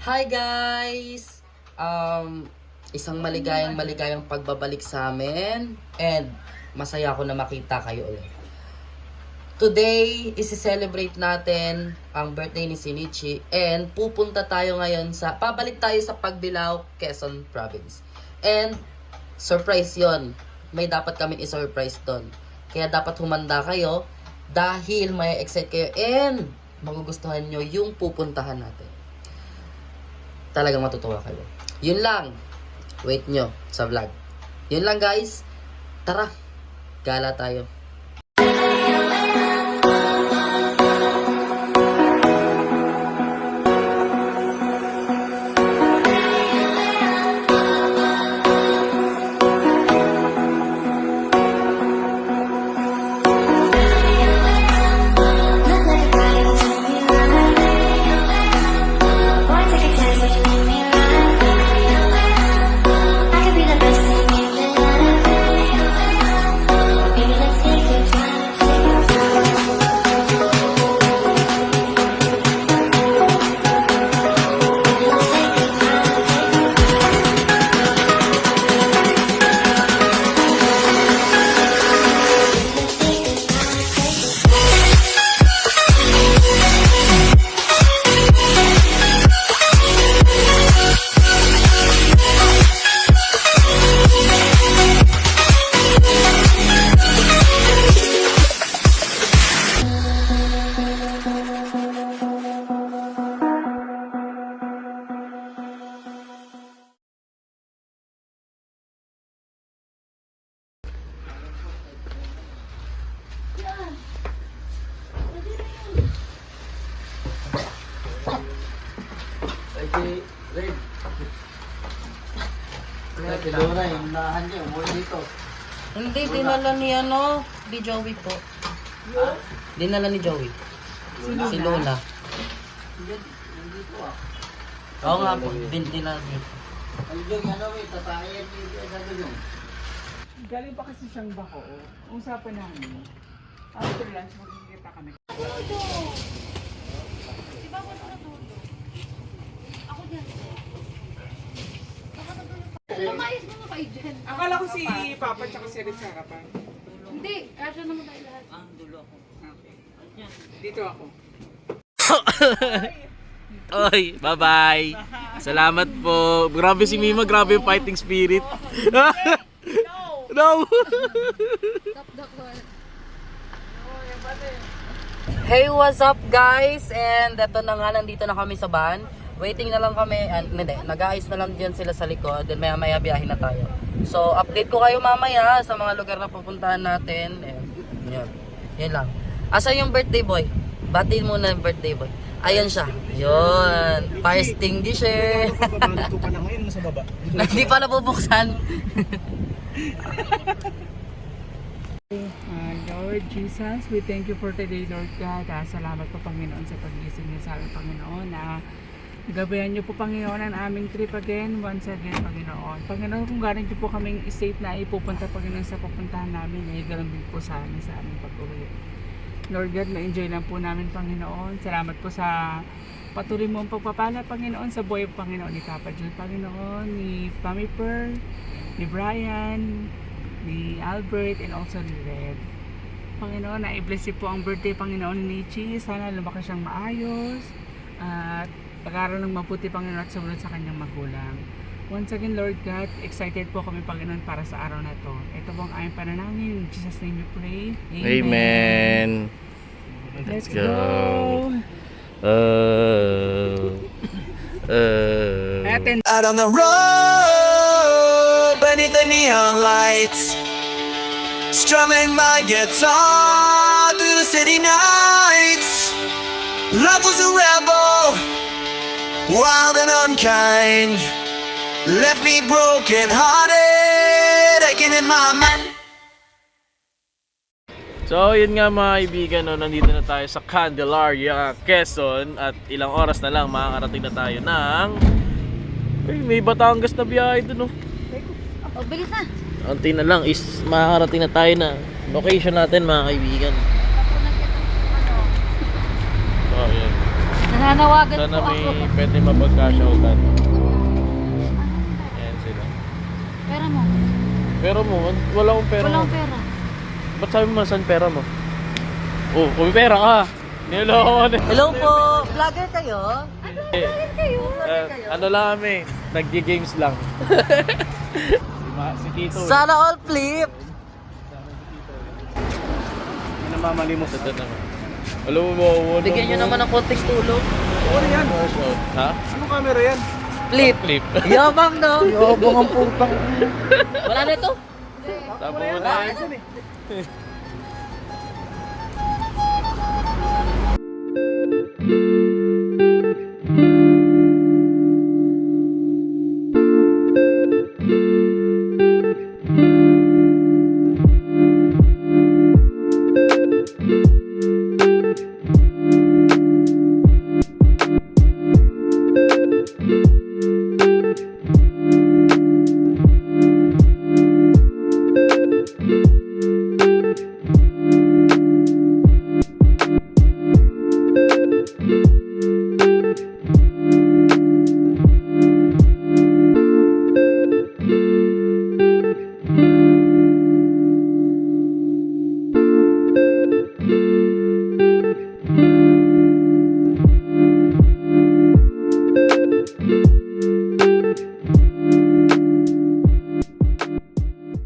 Hi guys! Isang maligayang pagbabalik sa amin and masaya ako na makita kayo ulit. Today, isi-celebrate natin ang birthday ni Shinichi and pupunta tayo ngayon pabalik tayo sa Pagbilao, Quezon Province. And surprise yon. May dapat kaming i-surprise doon. Kaya dapat humanda kayo dahil may excite kayo and magugustuhan nyo yung pupuntahan natin. Talagang matutuwa kayo. Yun lang. Wait nyo sa vlog. Yun lang guys. Tara. Gala tayo. Red. Kilora, yung nahan niya, umuwi dito. Hindi, dinala ni di Joey po. Dinala ni Joey. Si Lola. Oo nga po, dinala dito. Galing pa kasi siyang bako. Usapan namin. After lunch, magkikita kami. Diba ako natulog? Ako dyan. Kamayos mo na kayo dyan. Akala ko si Papa tsaka si Red sa harapan. Hindi, kasya naman tayo lahat. Dulo ako. Okay. Dito ako. Oy, bye-bye. Salamat po. Grabe si Mima, grabe yung fighting spirit. No. Hey, what's up guys? And eto na nga, nandito na kami sa van. Waiting na lang kami, hindi, nag-aayos na lang dyan sila sa likod. Then maya biyahin na tayo. So, update ko kayo mamaya sa mga lugar na pupuntahan natin. Yun. Yun lang. Asa yung birthday boy? Batiin muna yung birthday boy. Ayan siya. Yun. Fire extinguisher. Babalito pa na ngayon sa baba. Hindi pa nabubuksan. Lord Jesus, we thank you for today, Lord God. Salamat po, Panginoon, sa pag-ising niyo sa aming Panginoon. Gabayan niyo po, Panginoon, ang aming trip again, once again, Panginoon. Panginoon, kung galing niyo po kaming state na ipupunta, Panginoon, sa pupuntahan namin, ay ganun din po sa amin, sa aming pag-uwi. Lord God, na-enjoy lang po namin, Panginoon. Salamat po sa patuloy mo ang pagpapala, Panginoon, sa buhay, Panginoon, ni Papa John, Panginoon, ni Mami Pearl, ni Brian, ni Albert, and also ni Red. Panginoon, na-bless po ang birthday, Panginoon, ni Nichi. Sana lumaki siyang maayos at pag-aaral ng mabuti, Panginoon, at sumunod sa kanyang magulang. Once again, Lord God, excited po kami, Panginoon, para sa araw na to. Ito po ang aming panalangin. In Jesus' name we pray. Amen. Let's go! Out on the road, beneath the neon lights, strumming my guitar through the city nights. Life was a rebel, wild and unkind, left me broken hearted, aching in my mind. So, yun nga mga kaibigan, no, nandito na tayo sa Candelaria, Quezon. At ilang oras na lang makakarating na tayo ng... Ay, may Batangas na biyahe dun, no. Oh, bilis na. Unti na lang is makakarating na tayo na location natin mga kaibigan. Oh, yan. Nananawagan Sana po may ako. pwede mapagkashoutan. Ayan sila. Pera mo. Pero mo, wala akong pera. Walang pera. Ba't sabi mo saan pera mo? Oh, kung may pera ka. Niloko ko na. Hello po! Vlogger kayo? Ano lang kami, nag-games lang. Si Tito. Sana all flip! Hindi namamalimos. Ito naman. Alam mo ba? Bigyan nyo naman ng konting tulong. Ano yan? Ha? Anong camera yan? Flip! Flip. Yabang no? Yabang ang putang. Wala na ito? Tapo mo na.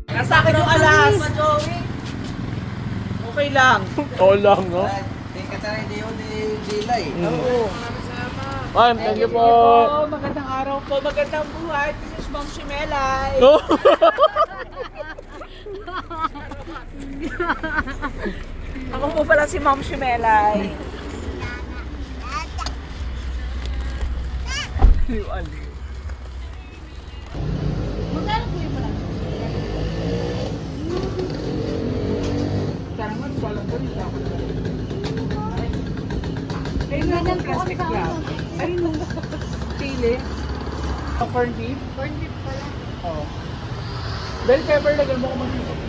Nasa akin yung alas. Okay lang. Oo lang, no? Oo. Ma'am, thank you po. Oh, magandang araw po. Magandang buhay. This is Ma'am Shimelay. Oh. Ako po pala si Ma'am Shimelay. Aliw, aliw. Magkano po yung malaki? Sana nga, walang ko rin ako. Ayun lang Ganyan ang po kami plastic sa wrap. ano. Ayun yung chili. Corn beef. Corn beef pala. Oo. Bell pepper, lagyan mo ko mag-isip.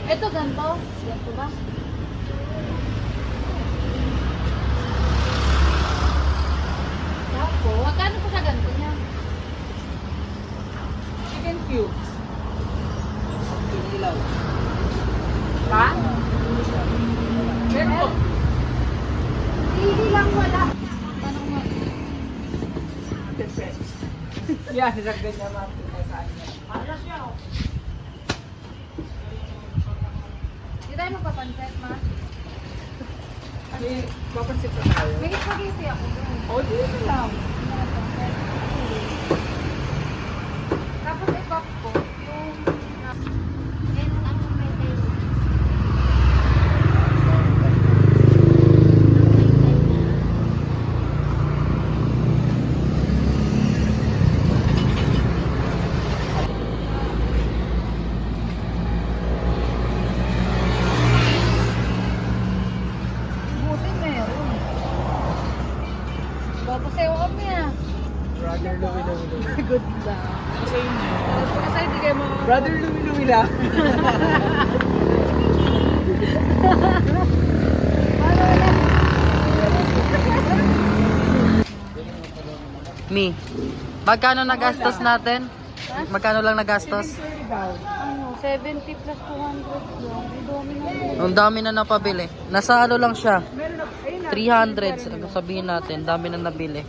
Ito ganito. Ganito ba? Tapos, magkano po sa ganito niya? Chicken cubes. Pa? Meron po. Hindi lang wala. Tanong mo. Yan, nagagdan niya mga pinasaan niya. Hindi tayo magpapanset, ma. May papansin pa tayo. May spaghetti ako doon. Oh, dito lang. Tapos i-pop ko yung... And ano may tayo? Buti meron. Papasayaw kami ah. Brother Louie Louie. Good ba? Kasi yun eh. Kasi hindi kayo mga... Brother Louie Louie lang. Me, magkano nagastos natin? Magkano lang nagastos? Ano, 70 plus 200 lang. Ang dami na yun. Ang dami na napabili. Nasa ano lang siya? Meron na, ayun na. 300. Sabihin natin, dami na nabili.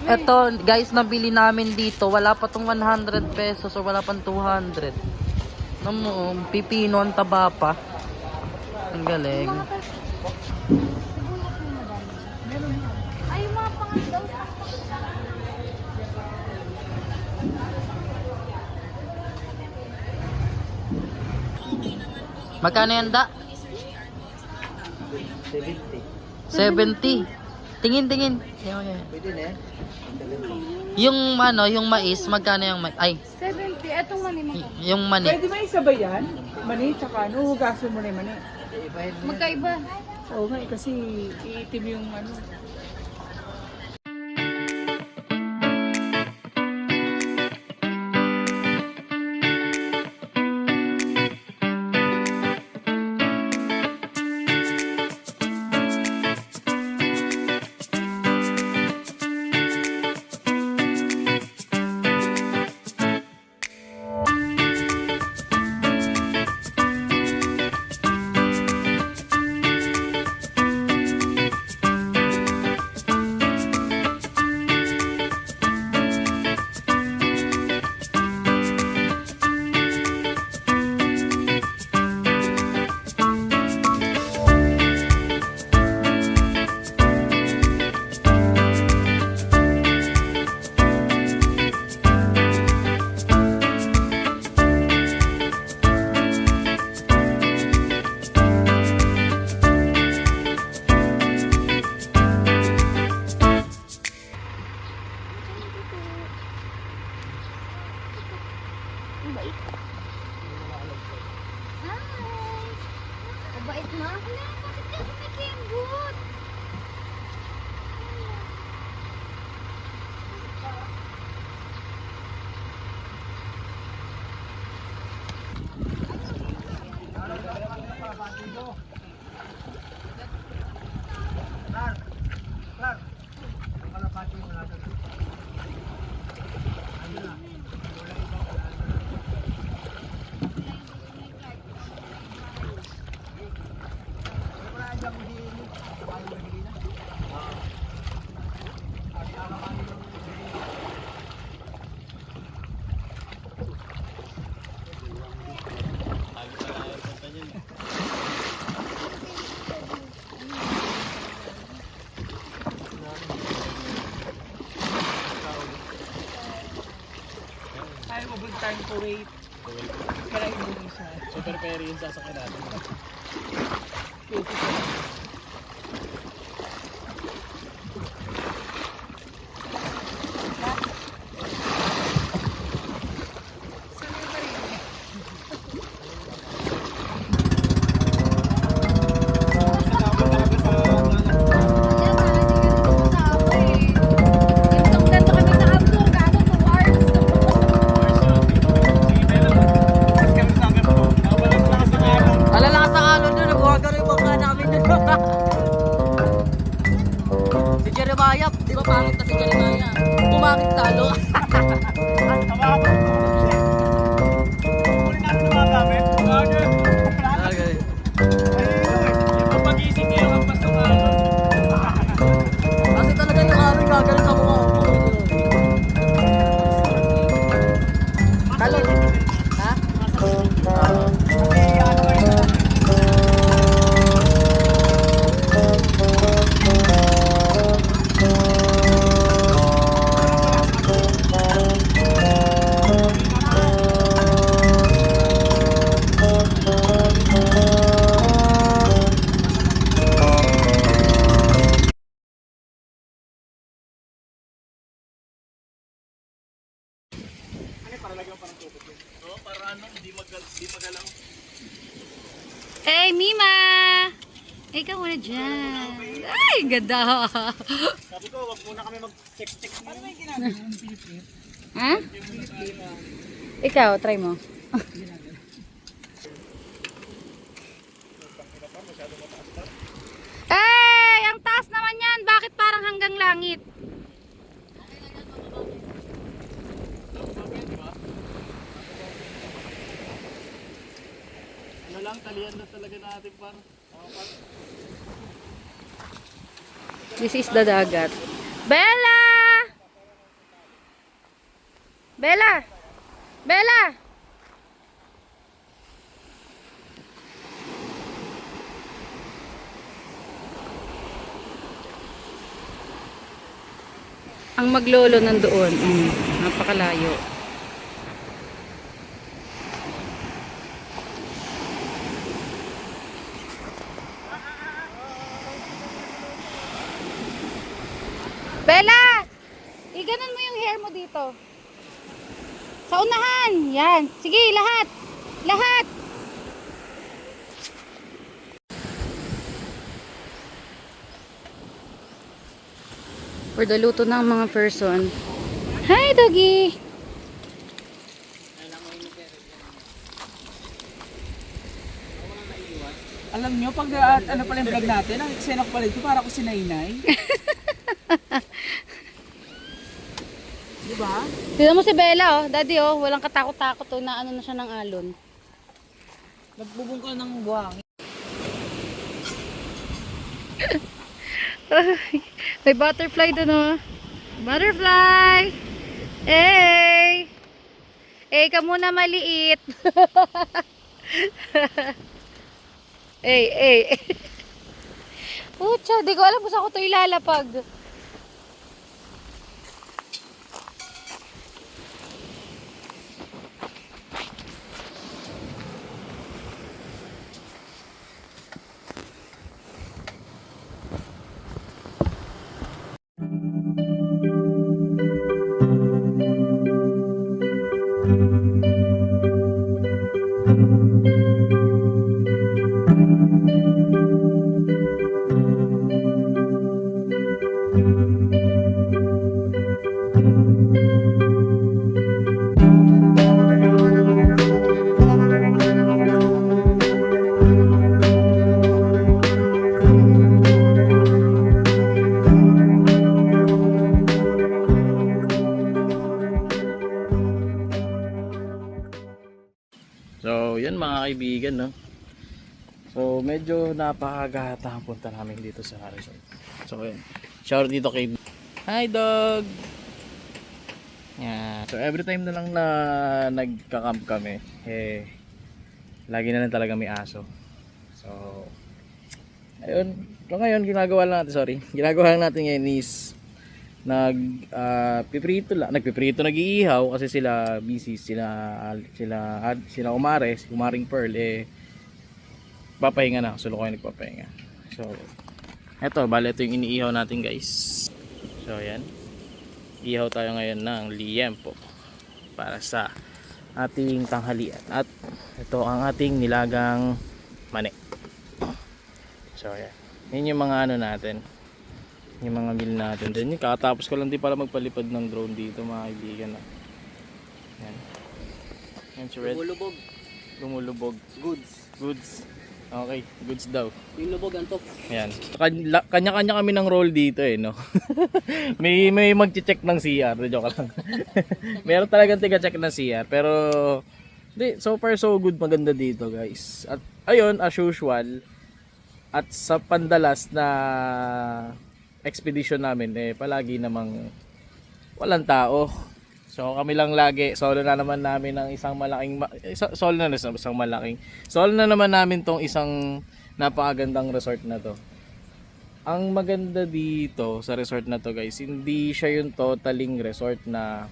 Eto, guys, nabili namin dito. Wala pa tong 100 pesos or wala pang 200. Namo, pipino ang taba pa. Ang galing. Mga tas... Sibuyas mo madami. Meron na. Ay, yung mga pangat daw. Magkano yan, da? 70. Tingin, tingin. Yung ano, yung mais, magkano yung mais? Ay, 70. Etong mani mo. yung mani. Pwede ba isabay yan? Mani, tsaka ano, hugasin mo na yung mani. Magkaiba. Oo nga, kasi iitim yung ano. time to wait. Kaya Indonesia. Super ferry yung sasakyan natin. Alalakas ang alon doon, nagwagano yung mga namin doon. Si Jeremiah, di ba pangit na si Jeremiah? Pumangit talo. Okay. Yung pag-isip niyo ang pas ng alon. Kasi talaga yung alon gagano sa mukha ko. Talon. Ha? Hey, Mima! Ikaw muna dyan. Ay, ganda. Sabi ko, wag muna kami mag-text-text. Ano may ginagawa ng Pilipin? Ha? Ikaw, try mo. Hey! Ang taas naman yan! Bakit parang hanggang langit? Ano lang, talian na talaga natin par. This is the dagat. Bella! Bella! Bella! Ang maglolo nandoon. Napakalayo. Bella! Iganon mo yung hair mo dito. Sa unahan. Yan. Sige, lahat. Lahat. For the luto ng mga person. Hi, doggy! Alam nyo, pag ano pala yung vlog natin, ang eksena ko pala ito, para ko si Nainay. Diba? Tignan mo si Bella, oh. Daddy, oh. Walang katakot-takot, oh. Na ano na siya ng alon. Nagbubungkal ng buwang. May butterfly doon, oh. Butterfly! Hey! Hey, ka muna maliit. Hey, hey. Pucha, di ko alam kung saan ko ito ilalapag. So, yan mga kaibigan, no? So, medyo napakagata ang punta namin dito sa resort. So, yun. Shout out dito kay... Hi, dog! Yeah. So, every time na lang na nagka-camp kami, eh, lagi na lang talaga may aso. So, ayun. So, ngayon, ginagawa lang natin, ginagawa lang natin ngayon is nag-iihaw kasi sila busy, sila Umaring Pearl papahinga na, solo ko yung nagpapahinga. So eto, bale ito yung iniihaw natin guys. So yan, ihaw tayo ngayon ng liempo para sa ating tanghalian, at ito ang ating nilagang mani. So yan, yun yung mga ano natin, yung mga meal natin. Then kakatapos ko lang din pala magpalipad ng drone dito mga kaibigan. Yan, yan si Red, lumulubog. Goods. Okay, goods daw. Yung lubog, antok. Yan. Kanya-kanya kami ng role dito no. may magche-check ng CR, joke lang. Meron talagang tiga-check ng CR, pero so far so good, maganda dito, guys. At ayun, as usual, at sa pandalas na expedition namin palagi namang walang tao. So kami lang lagi, solo na naman namin ng isang malaking solo na naman namin tong isang napakagandang resort na to. Ang maganda dito sa resort na to guys, hindi siya yung totaling resort na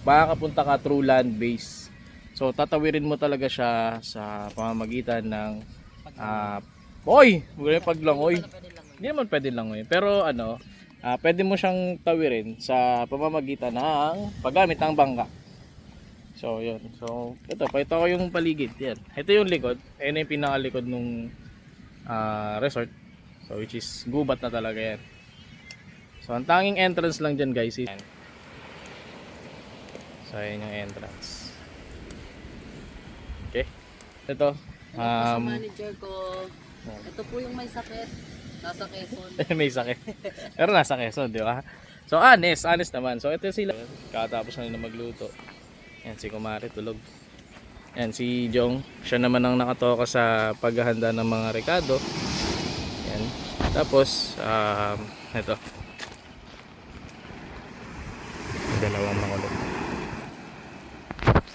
makakapunta ka through land base. So tatawirin mo talaga siya sa pamamagitan ng paglangoy. Hindi naman pwede langoy, pero pwede mo siyang tawirin sa pamamagitan ng paggamit ng bangka. So yun. So ito, pakita ko yung paligid. Yan. Ito yung likod. Ayun yung pinakalikod nung resort. So which is gubat na talaga yan. So ang tanging entrance lang dyan guys is yan. So ayan yung entrance. Okay. Ito. Sa manager ko, ito po yung may sakit. Nasa Quezon. May sakit. Pero nasa Quezon, di ba? So honest naman. So ito sila. Katapos na nila magluto. Yan si Kumari tulog. Yan si Jong. Siya naman ang nakatoka sa paghahanda ng mga rekado. Yan. Tapos ito. Dalawang makulot.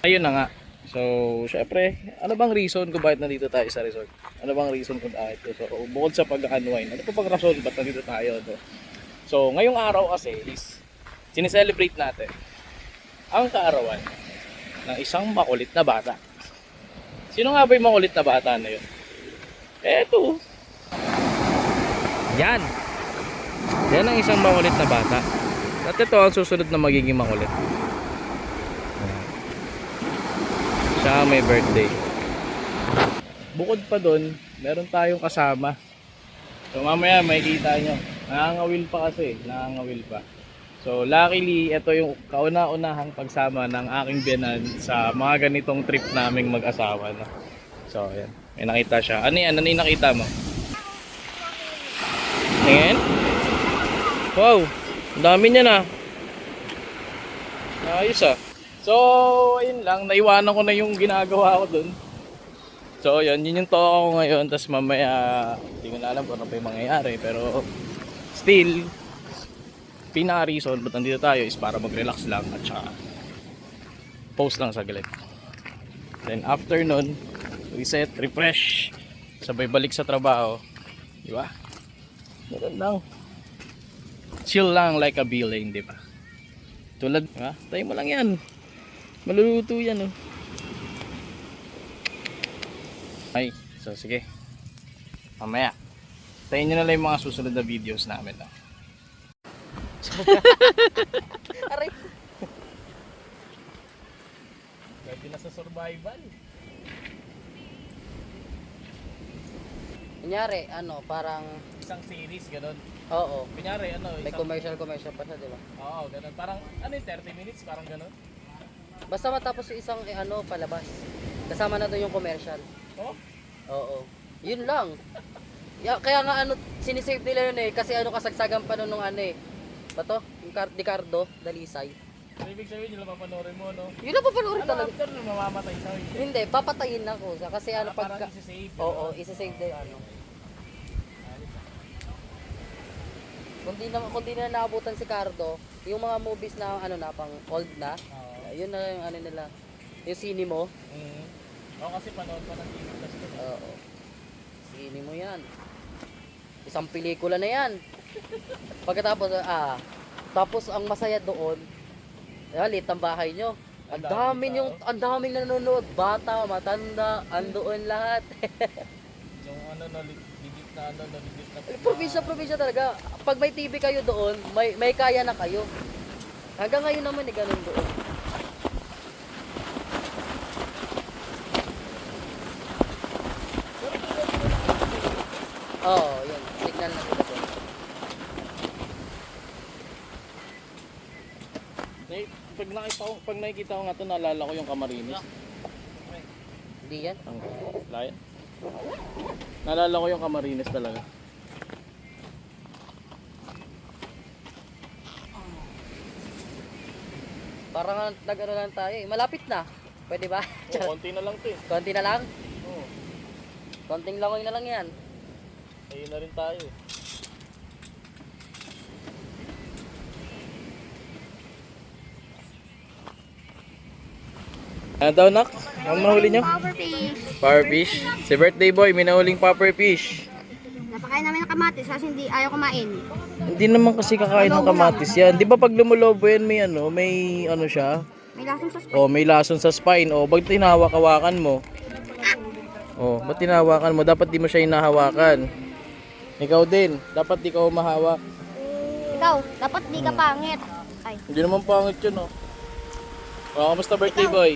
Ayun na nga. So, syempre, ano bang reason kung bakit nandito tayo sa resort? Ano bang reason kung bakit? So, bukod sa pag-unwind, ano pa bang rason ba't nandito tayo? So, ngayong araw kasi is sineselebrate natin ang kaarawan ng isang makulit na bata. Sino nga ba yung makulit na bata na yun? Eto. Yan. Yan ang isang makulit na bata. At ito ang susunod na magiging makulit. Siya may birthday. Bukod pa doon, meron tayong kasama. So mamaya makikita nyo. Nangangawil pa kasi. Nangangawil pa. So luckily, ito yung kauna-unahang pagsama ng aking biyanan sa mga ganitong trip naming mag-asawa. No? So ayan. May nakita siya. Ano yan? Ano yung nakita mo? Tingin? Wow! Ang dami niya na. Ayos ah. So, ayun lang, naiwanan ko na yung ginagawa ko dun. So, yun yung toka ko ngayon. Tapos mamaya, hindi ko na alam kung ano pa yung mangyayari. Pero, still, pinaka-reason ba't nandito tayo is para mag-relax lang at saka post lang saglit. Then, after nun, reset, refresh, sabay balik sa trabaho. Di ba? Meron lang. Chill lang like a bee-lane, di ba? Tulad, ha? Tayo mo lang yan. Maluluto yan, oh. Ay, so sige. Mamaya. Tayo nyo na lang yung mga susunod na videos namin, oh. Aray. Pwede na sa survival. Kunyari, parang, Isang series, ganun. oo. Kunyari, May commercial pa siya, di ba? Oo, ganun. Parang, 30 minutes, parang ganun. Basta matapos yung isang, palabas. Kasama na doon yung commercial. Oh? Oo. Yun lang. Kaya nga, sinisave nila yun kasi kasagsagan pa nun nung bato? Yung Ricardo, Dalisay. So, ibig sabihin, yun lang papanoorin mo, no? Yun lang papanoorin talaga. After, mamamatay na. Hindi, papatayin na ko. Kasi Parang isa-save. Oo, isa-save din Kung di na naabutan si Cardo, yung mga movies na pang old na, yun na yung nila. Yung sine mo. Oo, kasi panood pa ng TV kasi. Oo. Sine mo yan. Isang pelikula na yan. Pagkatapos, Tapos ang masaya doon, lit ang bahay nyo. Ang daming nanonood, bata, matanda, andoon lahat. Yung ano, ligit na ano, ligit na. Probinsya talaga. Pag may TV kayo doon, may kaya na kayo. Hanggang ngayon naman ganun doon. Oo, yun. Signal na nila doon. Pag nakikita ko nga to, naalala ko yung Camarines. Hindi yan. Ang layan. Naalala ko yung Camarines talaga. Parang nag-ano lang tayo eh. Malapit na. Pwede ba? Oh, konti na lang to eh. Konti na lang? Oh, Konting langoy na lang yan. ayun na rin tayo eh. Ano daw, nak? Ang mahuli nyo? Power fish. Power fish. Si birthday boy, may nahuling popper fish. Napakain namin ng kamatis kasi hindi ayaw kumain. Hindi naman kasi kakain ng kamatis yan. Di ba pag lumulobo yan, may ano siya? May lasong sa O, may lason sa spine. O, ba't tinahawak-hawakan mo? O, ba't tinahawakan mo? Dapat di mo siya hinahawakan. Ikaw din, dapat di ka humahawak. Ikaw, dapat di ka pangit. Ay, Hindi naman pangit yun, oh. O, kamusta birthday boy?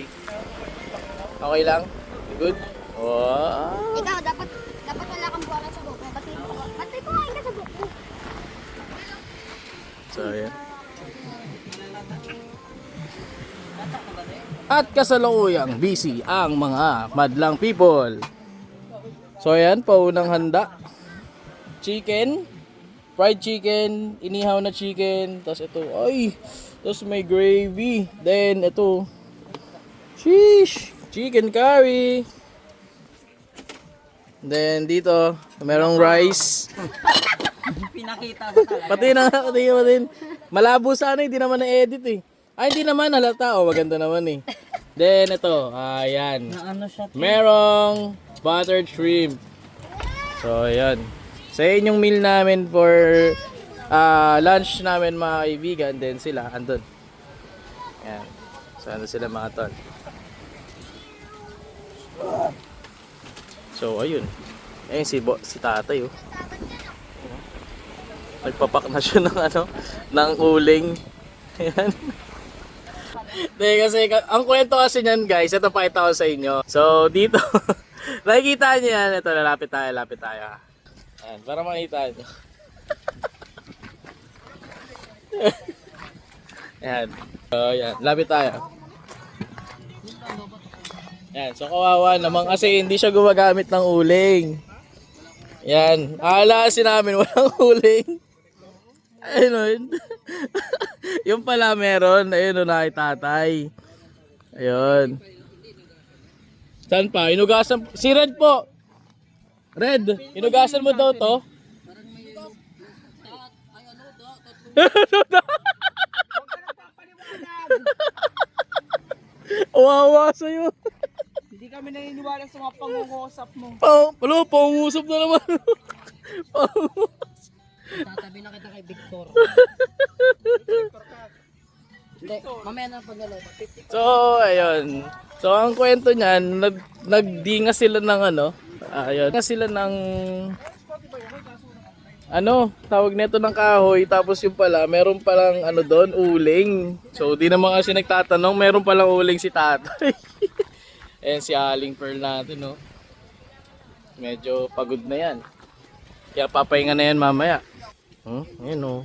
Okay lang? Good? Wow. ikaw, dapat wala kang buwangan sa buhok mo. Ba't may kumain ka sa buhok mo? So, ayan. At kasalukuyang busy ang mga madlang people. So, ayan, paunang handa. Chicken, fried chicken, inihaw na chicken, tapos ito, tapos may gravy. Then, ito, sheesh, chicken curry. Then, dito, merong rice. Pinakita mo talaga. Pati mo din. Malabo sana, hindi naman na-edit eh. Ay, hindi naman, halata. O, maganda naman eh. Then, ito, ayan. Ano siya? Merong buttered shrimp. So, ayan. Sa inyong meal namin for lunch namin mga kaibigan. Then sila, andun. Ayan. So, andun sila mga tol. So, ayun. Ayun si tatay oh. Nagpapak na siya ng ng uling. Ayan. Kasi ang kwento kasi niyan guys, ito pakita ko sa inyo. So dito, nakikita niyo yan. Ito, lapit tayo. Ayan, para makita niyo. Ayan. So ayan, lapit tayo. Ayan, so kawawa naman kasi hindi siya gumagamit ng uling. Ayan, aalasin namin walang uling. Ayun. Yung pala meron. Ayun o, nakitatay. Ayun. Saan pa? Inugasan. Si Red po. Red, inugasan mo daw to. Wawa sa'yo. Hindi kami naniniwala sa mga pangungusap mo. Pangusap na naman. Tatabi na kita kay Victor. Hindi, mamaya na pagluluto. So, ayun. So, ang kwento niyan, nagdinga sila ng ayun. Nga sila ng tawag nito ng kahoy, tapos yung pala, meron palang doon, uling. So, di naman kasi nagtatanong, meron palang uling si tatay. Ayan si Aling Pearl natin, no. Medyo pagod na yan. Kaya papahinga na yan mamaya. Ayan, no.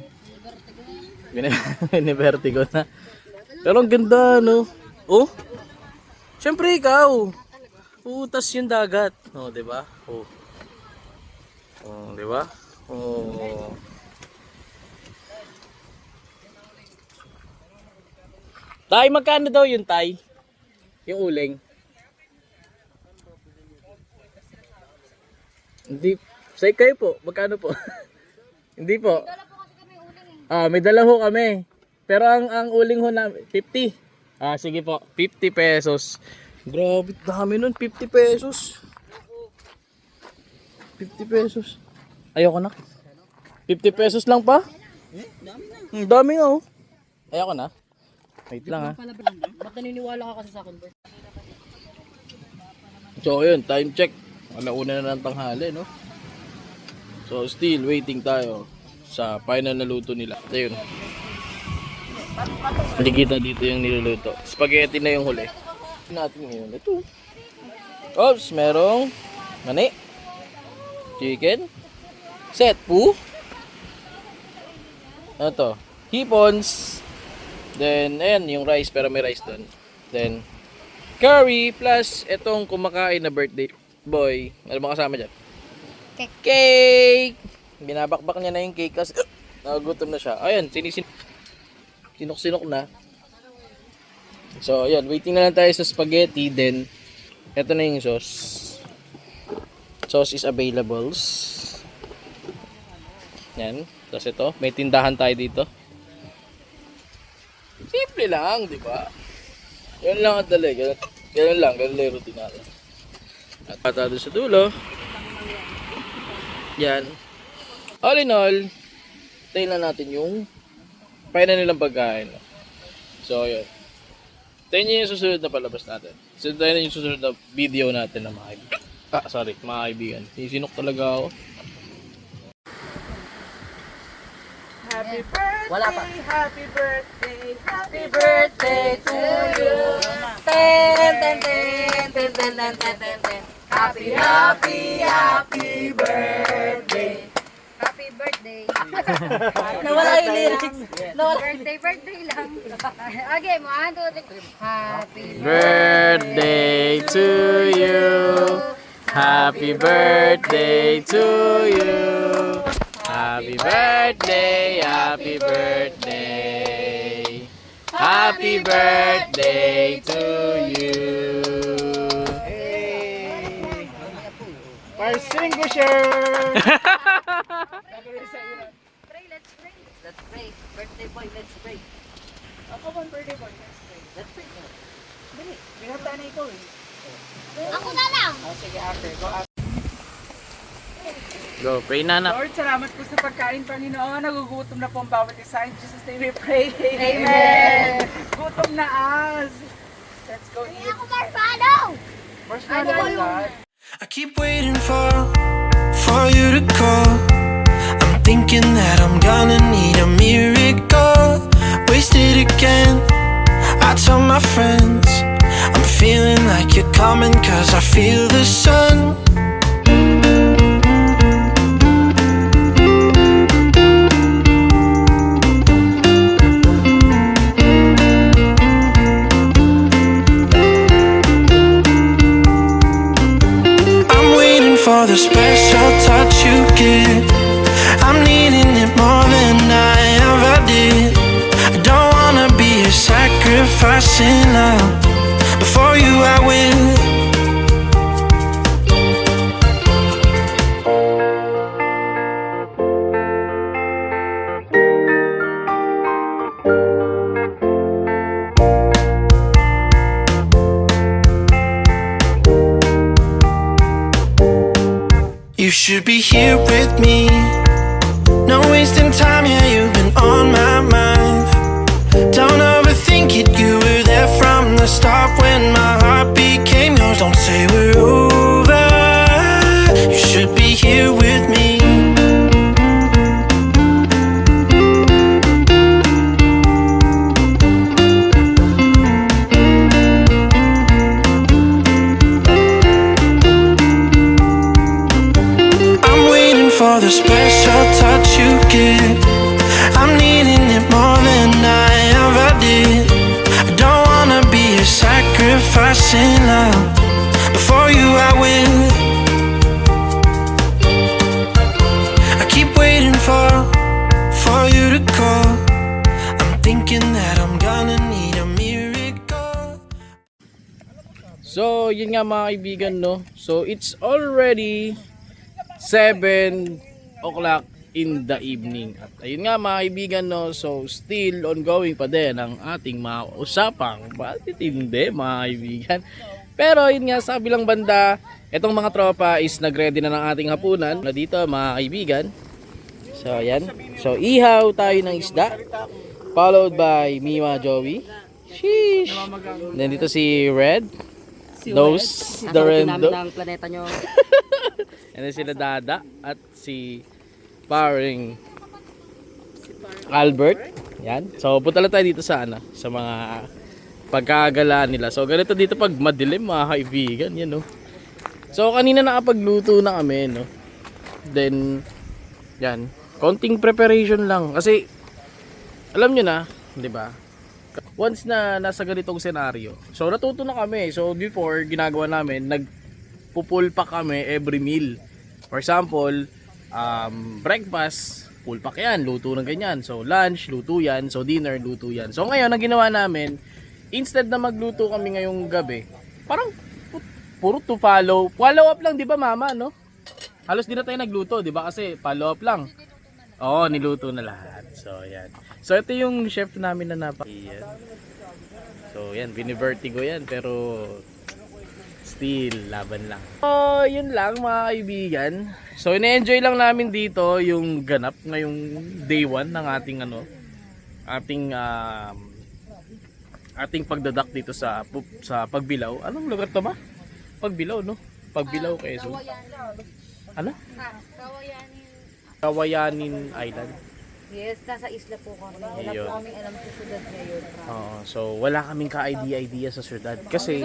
Binivertigo na. Pero ang ganda, no. Oh, syempre ikaw. Tas yung dagat. Oh, di ba? Oh, di ba? Oh. Tay, magkano daw yung tay? Yung uling? Hindi. Say kayo po. Magkano po? Hindi po. May dala ho kami. Pero ang uling ho namin, 50. Sige po. 50 pesos. Grabe, dami nun. 50 pesos. 50 pesos. Ayoko na. 50 pesos lang pa? Ang dami nga oh. Ay ako na. Wait lang ha. Ba't naniniwala ka kasi sa akin, Bert? So ayun, time check. Alauna na ng tanghali, no? So still waiting tayo sa final na luto nila. Ayun. Nakikita dito yung niluluto. Spaghetti na yung huli. Natin ngayon. Ito. Oops, merong mani. Chicken. Set po. Ano to? Hipons. Then, ayan, yung rice, pero may rice doon. Then, curry plus itong kumakain na birthday boy. Ano ba kasama dyan? Cake. Cake! Binabakbak niya na yung cake kasi nagugutom na siya. Ayan, sinok-sinok na. So, ayan, waiting na lang tayo sa spaghetti. Then, eto na yung sauce. Sauce is available. Yan. Tapos ito, may tindahan tayo dito. Simple lang, di ba? Yan lang at talaga. Ganun lang, ganun lang yung routine natin. At patado sa dulo. Yan. All in all, tayo na natin yung final nilang pagkain. So, yun. Tayo nyo yung susunod na palabas natin. So, tayo na yung susunod na video natin na mga kaibigan. Mga kaibigan. Sinok talaga ako. Happy birthday, Wala pa. happy birthday, happy Happy birthday to you. Ten, ten, ten, ten, ten, ten, ten, ten, ten. Happy, happy, happy birthday. Happy birthday. Nawala yung lyrics. Nawala. Birthday lang. Okay, 1, 2, 3. Happy Birthday to you. Happy birthday to you. Happy birthday, happy birthday. Happy birthday to you. Hey! Fire extinguisher! Pray, let's pray. Let's pray. Birthday boy, let's pray. Ako man, birthday boy. Let's pray. Dali, binata na ikaw eh. Ako na lang. Oh, sige, after. Go after. Go, pray na na. Lord, salamat po sa pagkain, Panginoon. Nagugutom na po ang bawat isa. In Jesus' name we pray. Amen. Gutom na us. Let's go eat. Ako marshmallow. Marshmallow, God. I keep waiting for you to call. I'm thinking that I'm gonna need a miracle. Wasted again. I tell my friends I'm feeling like you're coming 'cause I feel the sun. For the special touch you give, I'm needing it more than I ever did. I don't wanna be a sacrifice in love. Before you I will. You should be here with me. No wasting time, yeah, you've been on my mind. Don't overthink it, you were there from the start when my heart became yours. Don't say we're over. You should be here with me. For the special touch you give, I'm needing it more than I ever did. I don't wanna be a sacrifice in love. Before you I will. I keep waiting for you to call. I'm thinking that I'm gonna need a miracle. So, yun nga mga kaibigan, no? So, it's already 7 o'clock in the evening. At ayun nga mga kaibigan, no? So, still ongoing pa din ang ating mga usapang patitindi mga kaibigan. Pero yun nga, sa kabilang banda, itong mga tropa is nagready na ng ating hapunan na dito mga kaibigan. So, ayan. So, ihaw tayo ng isda. Followed by Miwa Joey. Sheesh. Then dito si Red. Those, the random. ng planeta nyo. And then sila Dada at si Paring Albert. Yan. So, punta lang tayo dito sa sa mga pagkagalaan nila. So, ganito dito pag madilim, mga kaibigan. Yan, no. So, kanina nakapagluto na kami, no. Then, yan. Konting preparation lang. Kasi, alam nyo na, di ba? Once na nasa ganitong senaryo, so natuto na kami. So before, ginagawa namin, nagpupul pack kami every meal. For example, breakfast, pull pack yan, luto ng ganyan. So lunch, luto yan. So dinner, luto yan. So ngayon, ang ginawa namin, instead na magluto kami ngayong gabi, parang puro to follow. Follow up lang, di ba mama, no? Halos di na tayo nagluto, di ba? Kasi follow up lang. Oo, niluto na lahat. So yan. So ito yung chef namin na yan. So yan, binivertigo yan pero still laban lang. So yun lang mga kaibigan. So ine-enjoy lang namin dito yung ganap ngayong day 1 ng ating pagdadak dito sa Pagbilao. Anong lugar to ba? Pagbilao, no? Pagbilao, Quezon. Ano? Kawayanin Island. Yes, nasa isla po kami. Wala Ayun. po kaming alam sa syudad ngayon. Oo, so wala kaming ka-idea sa syudad kasi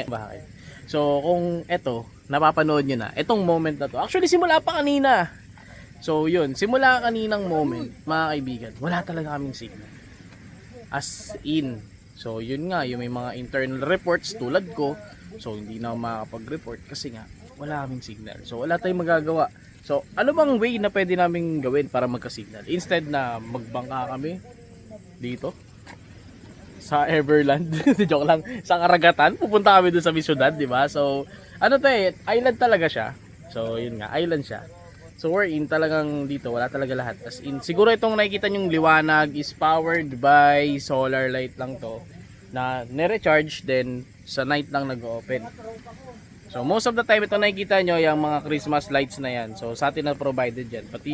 bakit? So kung eto, napapanood nyo na, etong moment na to, actually simula pa kanina. So yun, simula kaninang moment, mga kaibigan, wala talaga kaming signal. As in, so yun nga, yung may mga internal reports tulad ko, so hindi na ako makakapag-report kasi nga, wala kaming signal. So wala tayong magagawa. So, ano bang way na pwede namin gawin para magka-signal? Instead na magbangka kami dito sa Everland, joke lang, sa karagatan, pupunta kami doon sa Ciudad, di ba? So, ano to island talaga siya. So, yun nga, island siya. So, we're in talagang dito, wala talaga lahat. As in, siguro itong nakikita nyong liwanag is powered by solar light lang to na nire-charge, then sa night lang nag-open. So most of the time ito nakikita nyo yung mga Christmas lights na yan. So sa atin na provided yan. Pati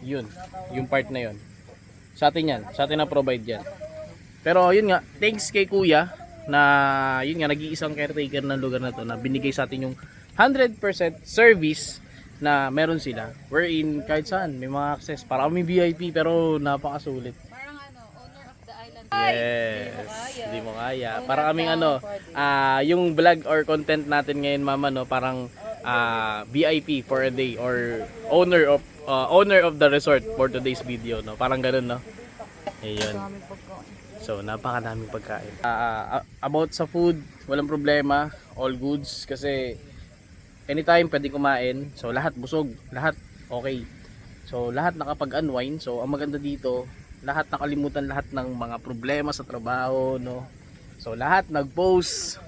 yun, yung part na yun. Sa atin yan, sa atin na provide yan. Pero yun nga, thanks kay kuya na yun nga, nag-iisang caretaker ng lugar na to na binigay sa atin yung 100% service na meron sila. Wherein kahit saan, may mga access. Para kami VIP pero napakasulit. Parang owner of the island. Yes, hindi mo kaya. Para kaming yung vlog or content natin ngayon mama no, parang VIP for a day or owner of the resort for today's video no. Parang ganoon no. Ayun. So napakadaming pagkain. About sa food, walang problema, all goods kasi anytime pwede kumain. So lahat busog, lahat okay. So lahat nakapag-unwind. So ang maganda dito, lahat nakalimutan lahat ng mga problema sa trabaho, no. So lahat nag-post.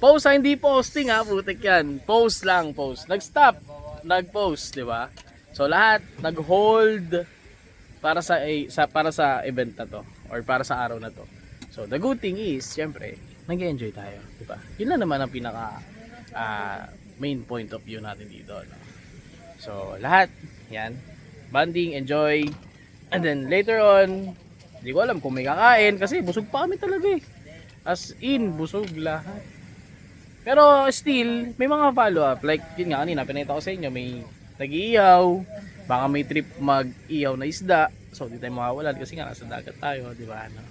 Post hindi posting putik yan. Post lang, post. Nag-stop, nag-post, di ba? So lahat nag-hold para sa event na to or para sa araw na to. So the good thing is, syempre, nag-enjoy tayo, di ba? Yun lang naman ang pinaka main point of view natin dito, no? So lahat, yan. Bonding, enjoy. And then later on, hindi ko alam kung may kakain kasi busog pa kami talaga As in, busog lahat. Pero still, may mga follow up. Like yun nga kanina, pinakita ko sa inyo, may nag-iihaw, baka may trip mag-ihaw na isda. So di tayo mawawalan kasi nga nasa dagat tayo, di ba? No?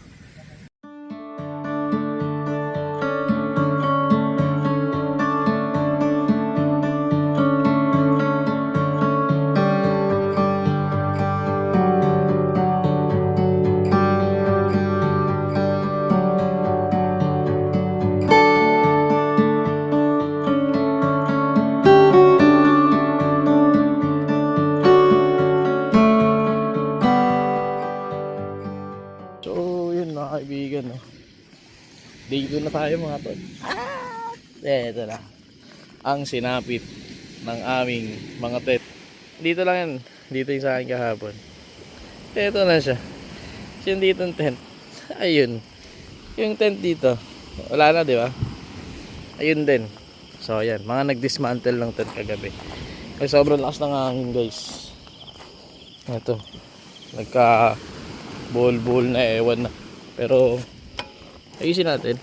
Kaibigan, no? Dito na tayo mga tol. Ito na ang sinapit ng aming mga tent. Dito lang yan. Dito yung sa akin kahapon. Ito na siya. Yung dito yung tent. Ayun. Yung tent dito. Wala na, di ba? Ayun din. So ayan, mga nag-dismantle ng tent kagabi. Ay, sobrang lakas ng hangin, guys. Ito. Nagka bol na, ewan na. Pero ayusin natin.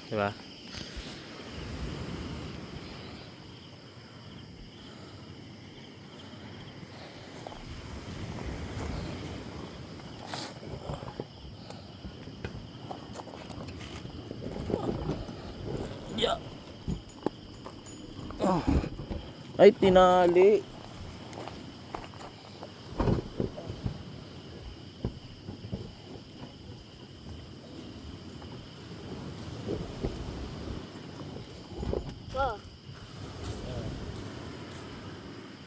Diba? Yeah. Oh. Ay, tinali. Oh.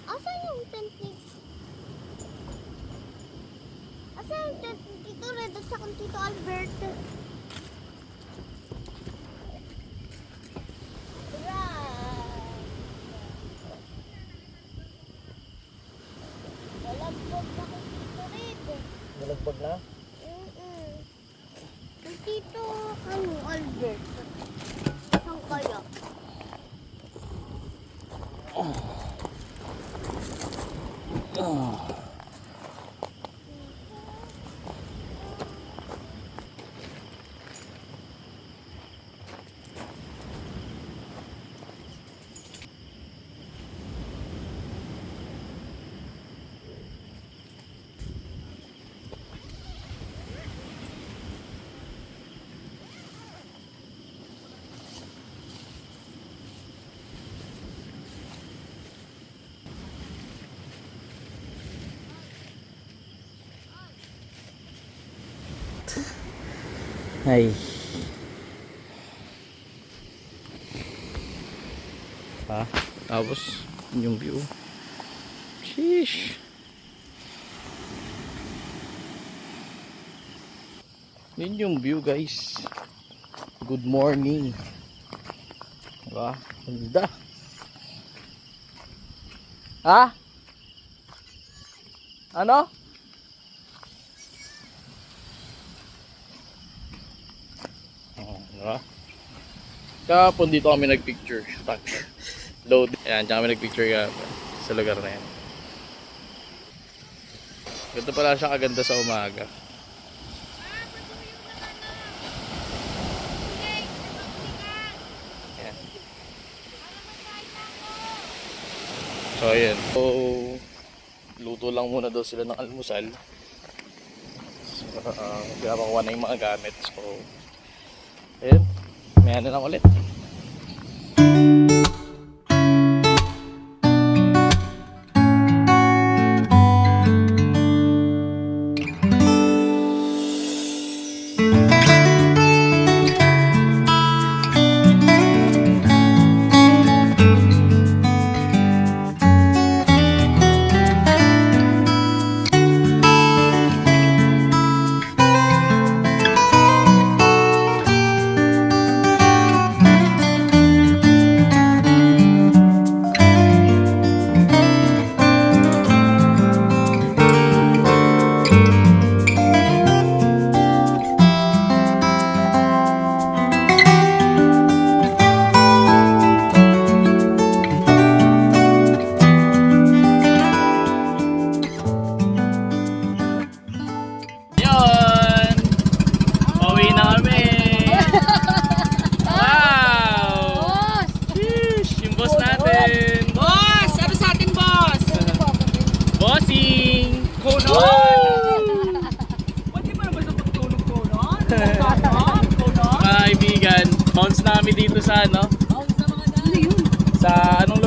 Asan yung tent ni... Asan yung tent ni Tito Red at saka Tito Albert? Walagbog na kay Tito Red. Nalagbag na? Kay Tito Albert. Saan kaya? Ay. Ha? Tapos, yung view. Sheesh. Yun yung view, guys. Good morning. Diba? Ganda. Ha? Ano? Diba? Kahapon dito kami nagpicture. Load. Ayan, dyan kami nagpicture kahapon sa lugar na yan. Ganito pala siya kaganda sa umaga. Ayan. So ayan. So, luto lang muna daw sila ng almusal. So, pinapakuha na yung mga gamit. So, ayun, may ano lang ulit. Kaibigan, bounce na kami dito sa ano? Sa anong